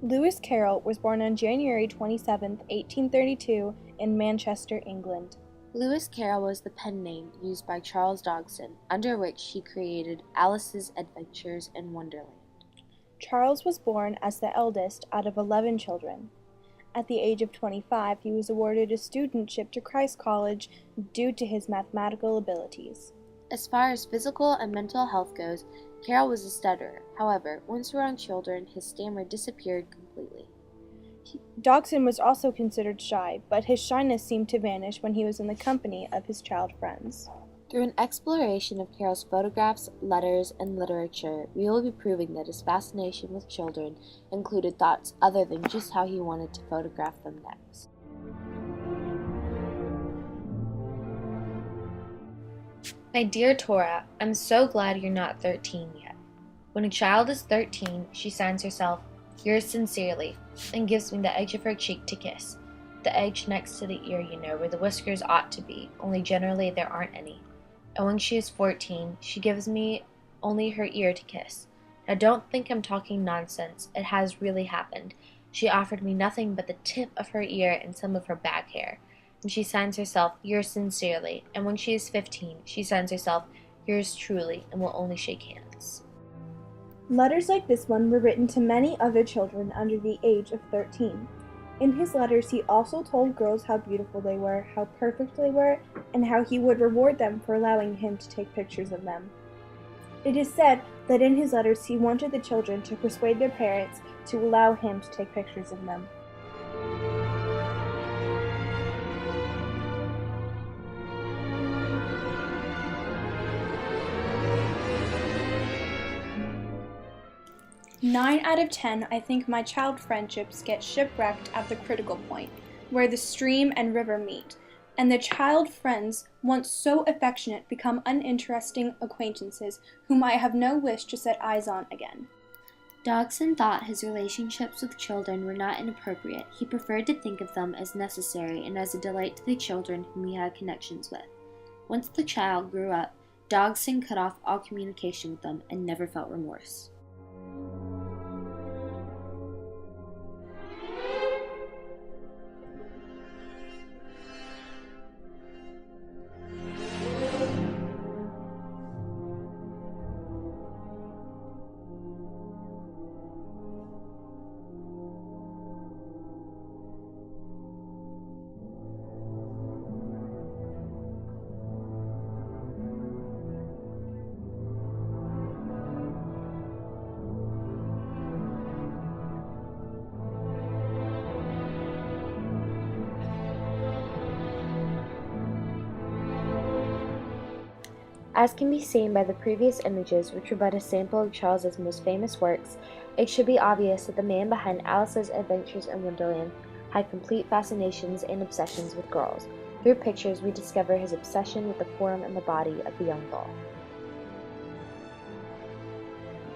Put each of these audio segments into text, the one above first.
Lewis Carroll was born on January 27, 1832, in Manchester, England. Lewis Carroll was the pen name used by Charles Dodgson, under which he created Alice's Adventures in Wonderland. Charles was born as the eldest out of 11 children. At the age of 25, he was awarded a studentship to Christ College due to his mathematical abilities. As far as physical and mental health goes, Carroll was a stutterer. However, once around children, his stammer disappeared completely. Dodgson was also considered shy, but his shyness seemed to vanish when he was in the company of his child friends. Through an exploration of Carroll's photographs, letters, and literature, we will be proving that his fascination with children included thoughts other than just how he wanted to photograph them next. My dear Tora, I'm so glad you're not 13 yet. When a child is 13, she signs herself, yours sincerely, and gives me the edge of her cheek to kiss. The edge next to the ear, where the whiskers ought to be, only generally there aren't any. And when she is 14, she gives me only her ear to kiss. Now don't think I'm talking nonsense, it has really happened. She offered me nothing but the tip of her ear and some of her back hair. And she signs herself, yours sincerely, and when she is 15, she signs herself, yours truly, and will only shake hands. Letters like this one were written to many other children under the age of 13. In his letters, he also told girls how beautiful they were, how perfect they were, and how he would reward them for allowing him to take pictures of them. It is said that in his letters he wanted the children to persuade their parents to allow him to take pictures of them. Nine out of 10, I think my child friendships get shipwrecked at the critical point, where the stream and river meet, and the child friends, once so affectionate, become uninteresting acquaintances whom I have no wish to set eyes on again. Dodgson thought his relationships with children were not inappropriate. He preferred to think of them as necessary and as a delight to the children whom he had connections with. Once the child grew up, Dodgson cut off all communication with them and never felt remorse. As can be seen by the previous images, which were but a sample of Charles's most famous works, it should be obvious that the man behind Alice's Adventures in Wonderland had complete fascinations and obsessions with girls. Through pictures, we discover his obsession with the form and the body of the young girl.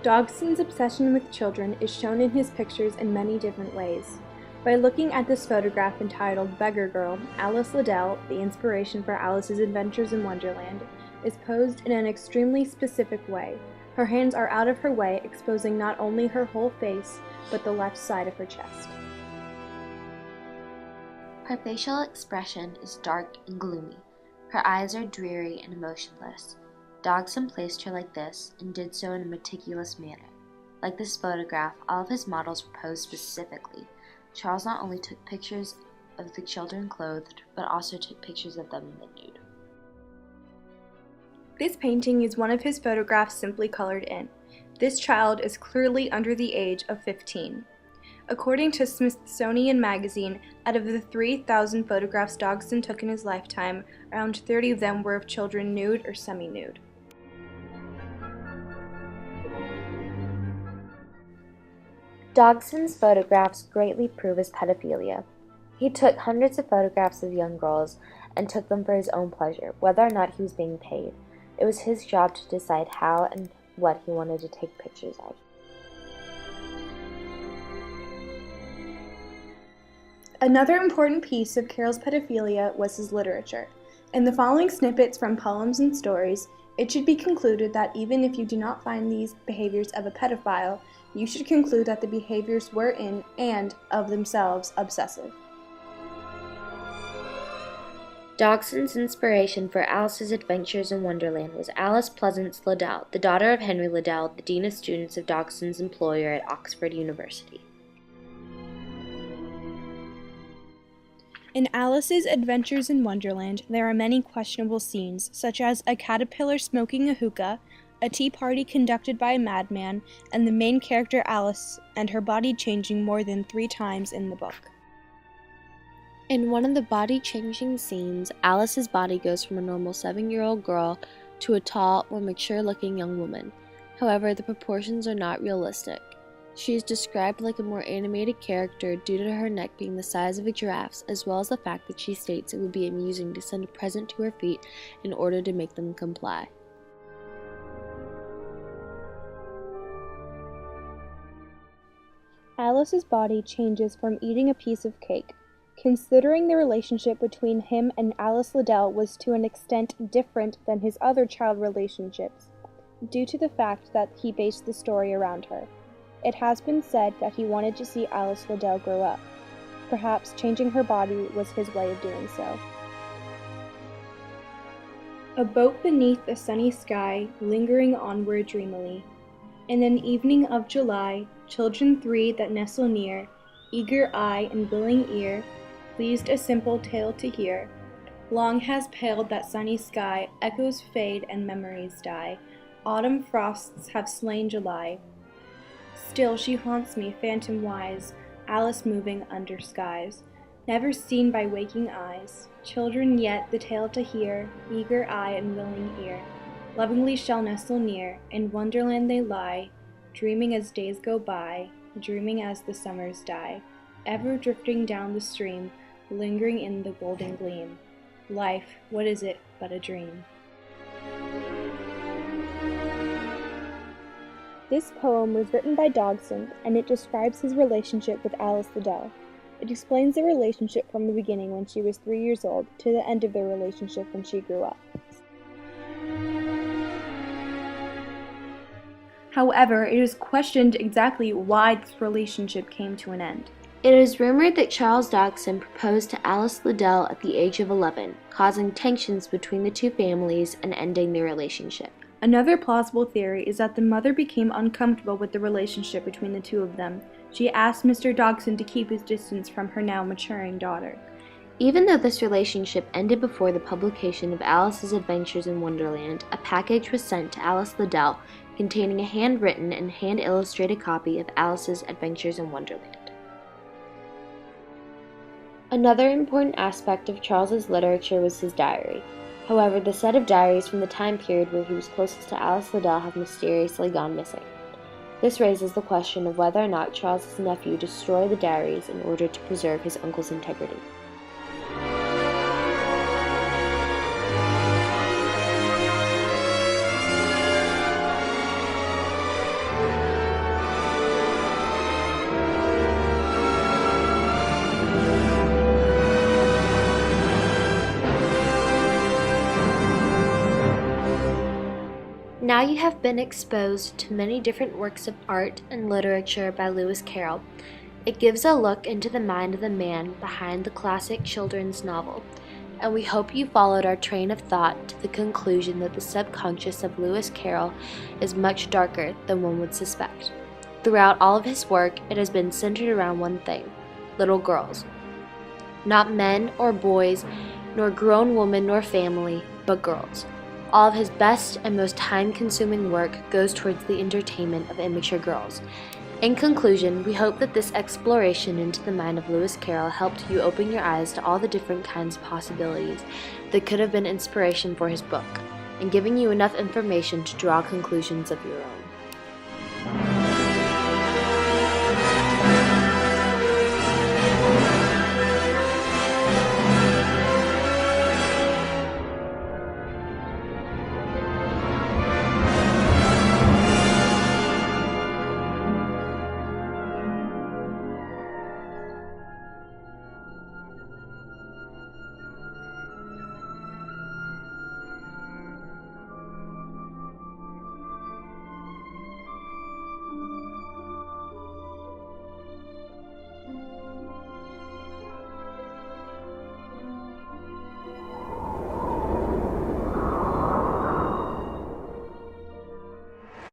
Dodgson's obsession with children is shown in his pictures in many different ways. By looking at this photograph entitled Beggar Girl, Alice Liddell, the inspiration for Alice's Adventures in Wonderland, is posed in an extremely specific way. Her hands are out of her way, exposing not only her whole face, but the left side of her chest. Her facial expression is dark and gloomy. Her eyes are dreary and emotionless. Dodgson placed her like this, and did so in a meticulous manner. Like this photograph, all of his models were posed specifically. Charles not only took pictures of the children clothed, but also took pictures of them in the nude. This painting is one of his photographs simply colored in. This child is clearly under the age of 15. According to Smithsonian Magazine, out of the 3,000 photographs Dodgson took in his lifetime, around 30 of them were of children nude or semi-nude. Dodgson's photographs greatly prove his pedophilia. He took hundreds of photographs of young girls and took them for his own pleasure, whether or not he was being paid. It was his job to decide how and what he wanted to take pictures of. Another important piece of Carroll's pedophilia was his literature. In the following snippets from poems and stories, it should be concluded that even if you do not find these behaviors of a pedophile, you should conclude that the behaviors were in and of themselves obsessive. Dogson's inspiration for Alice's adventures in Wonderland was Alice Pleasance Liddell, the daughter of Henry Liddell, the dean of students of Dogson's employer at Oxford University. In Alice's Adventures in Wonderland, there are many questionable scenes, such as a caterpillar smoking a hookah, a tea party conducted by a madman, and the main character Alice and her body changing more than 3 times in the book. In one of the body-changing scenes, Alice's body goes from a normal 7-year-old girl to a tall, more mature-looking young woman. However, the proportions are not realistic. She is described like a more animated character due to her neck being the size of a giraffe's, as well as the fact that she states it would be amusing to send a present to her feet in order to make them comply. Alice's body changes from eating a piece of cake. Considering the relationship between him and Alice Liddell was to an extent different than his other child relationships, due to the fact that he based the story around her. It has been said that he wanted to see Alice Liddell grow up. Perhaps changing her body was his way of doing so. A boat beneath a sunny sky, lingering onward dreamily. In an evening of July, children 3 that nestle near, eager eye and willing ear, pleased a simple tale to hear. Long has paled that sunny sky, echoes fade and memories die. Autumn frosts have slain July. Still she haunts me, phantom wise, Alice moving under skies, never seen by waking eyes. Children yet the tale to hear, eager eye and willing ear, lovingly shall nestle near. In Wonderland they lie, dreaming as days go by, dreaming as the summers die, ever drifting down the stream, lingering in the golden gleam. Life, what is it but a dream? This poem was written by Dodgson, and it describes his relationship with Alice Liddell. It explains the relationship from the beginning when she was 3 years old to the end of their relationship when she grew up. However, it is questioned exactly why this relationship came to an end. It is rumored that Charles Dodgson proposed to Alice Liddell at the age of 11, causing tensions between the two families and ending their relationship. Another plausible theory is that the mother became uncomfortable with the relationship between the two of them. She asked Mr. Dodgson to keep his distance from her now maturing daughter. Even though this relationship ended before the publication of Alice's Adventures in Wonderland, a package was sent to Alice Liddell containing a handwritten and hand-illustrated copy of Alice's Adventures in Wonderland. Another important aspect of Charles's literature was his diary. However, the set of diaries from the time period where he was closest to Alice Liddell have mysteriously gone missing. This raises the question of whether or not Charles's nephew destroyed the diaries in order to preserve his uncle's integrity. Now you have been exposed to many different works of art and literature by Lewis Carroll. It gives a look into the mind of the man behind the classic children's novel, and we hope you followed our train of thought to the conclusion that the subconscious of Lewis Carroll is much darker than one would suspect. Throughout all of his work, it has been centered around one thing: little girls. Not men or boys, nor grown women nor family, but girls. All of his best and most time-consuming work goes towards the entertainment of immature girls. In conclusion, we hope that this exploration into the mind of Lewis Carroll helped you open your eyes to all the different kinds of possibilities that could have been inspiration for his book, and giving you enough information to draw conclusions of your own.